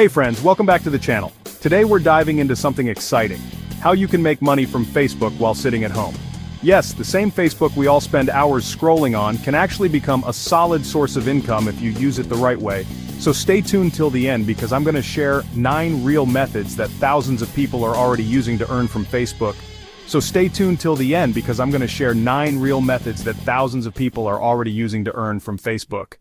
Hey friends, welcome back to the channel. Today we're diving into something exciting. How you can make money from Facebook while sitting at home. Yes, the same Facebook we all spend hours scrolling on can actually become a solid source of income if you use it the right way. So stay tuned till the end because I'm going to share 9 real methods that thousands of people are already using to earn from Facebook. So stay tuned till the end because I'm going to share 9 real methods that thousands of people are already using to earn from Facebook.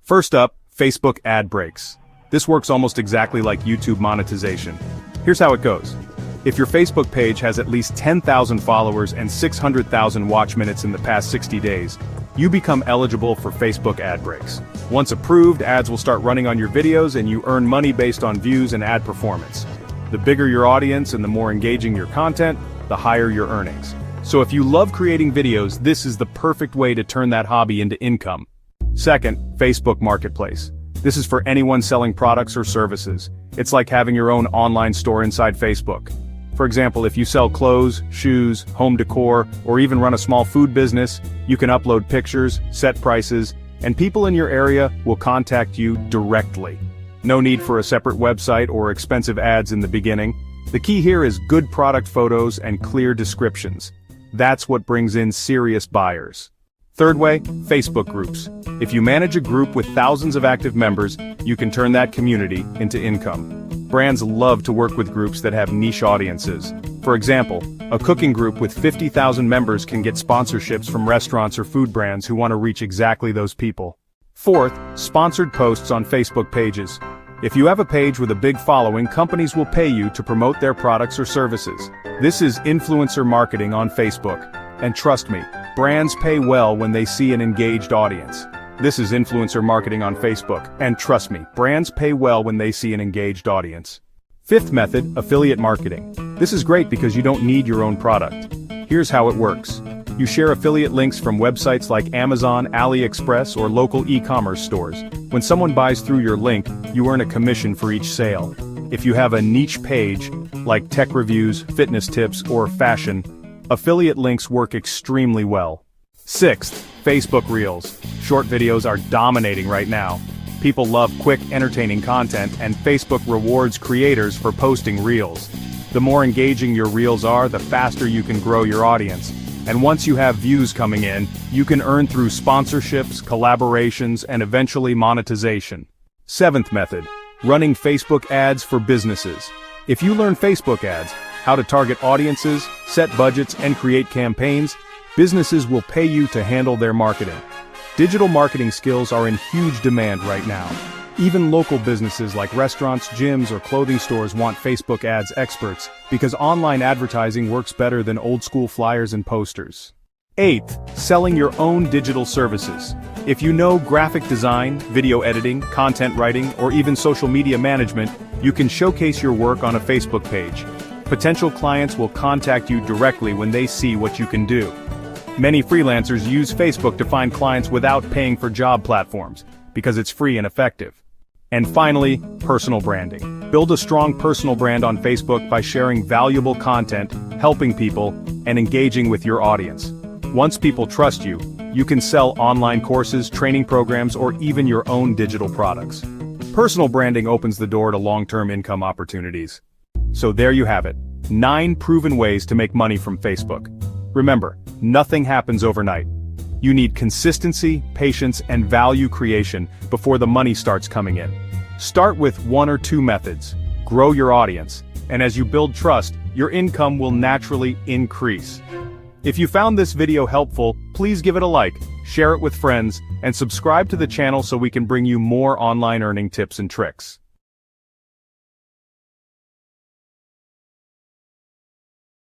First up, Facebook ad breaks. This works almost exactly like YouTube monetization. Here's how it goes. If your Facebook page has at least 10,000 followers and 600,000 watch minutes in the past 60 days, you become eligible for Facebook ad breaks. Once approved, ads will start running on your videos and you earn money based on views and ad performance. The bigger your audience and the more engaging your content, the higher your earnings. So if you love creating videos, this is the perfect way to turn that hobby into income. Second, Facebook Marketplace. This is for anyone selling products or services. It's like having your own online store inside Facebook. For example, if you sell clothes, shoes, home decor, or even run a small food business, you can upload pictures, set prices, and people in your area will contact you directly. No need for a separate website or expensive ads in the beginning. The key here is good product photos and clear descriptions. That's what brings in serious buyers. Third way, Facebook groups. If you manage a group with thousands of active members, you can turn that community into income. Brands love to work with groups that have niche audiences. For example, a cooking group with 50,000 members can get sponsorships from restaurants or food brands who want to reach exactly those people. Fourth, sponsored posts on Facebook pages. If you have a page with a big following, companies will pay you to promote their products or services. This is influencer marketing on Facebook. And trust me, brands pay well when they see an engaged audience. This is influencer marketing on Facebook, and trust me, brands pay well when they see an engaged audience. Fifth method, affiliate marketing. This is great because you don't need your own product. Here's how it works. You share affiliate links from websites like Amazon, AliExpress, or local e-commerce stores. When someone buys through your link, you earn a commission for each sale. If you have a niche page, like tech reviews, fitness tips, or fashion, affiliate links work extremely well. Sixth, Facebook Reels. Short videos are dominating right now. People love quick, entertaining content, and Facebook rewards creators for posting Reels. The more engaging your Reels are, the faster you can grow your audience. And once you have views coming in, you can earn through sponsorships, collaborations, and eventually monetization. Seventh method, running Facebook ads for businesses. If you learn Facebook ads, how to target audiences, set budgets, and create campaigns, businesses will pay you to handle their marketing. Digital marketing skills are in huge demand right now. Even local businesses like restaurants, gyms, or clothing stores want Facebook ads experts because online advertising works better than old-school flyers and posters. Eighth, selling your own digital services. If you know graphic design, video editing, content writing, or even social media management, you can showcase your work on a Facebook page. Potential clients will contact you directly when they see what you can do. Many freelancers use Facebook to find clients without paying for job platforms, because it's free and effective. And finally, personal branding. Build a strong personal brand on Facebook by sharing valuable content, helping people, and engaging with your audience. Once people trust you, you can sell online courses, training programs, or even your own digital products. Personal branding opens the door to long-term income opportunities. So there you have it, 9 proven ways to make money from Facebook. Remember, nothing happens overnight. You need consistency, patience, and value creation before the money starts coming in. Start with 1 or 2 methods, grow your audience, and as you build trust, your income will naturally increase. If you found this video helpful, please give it a like, share it with friends, and subscribe to the channel so we can bring you more online earning tips and tricks.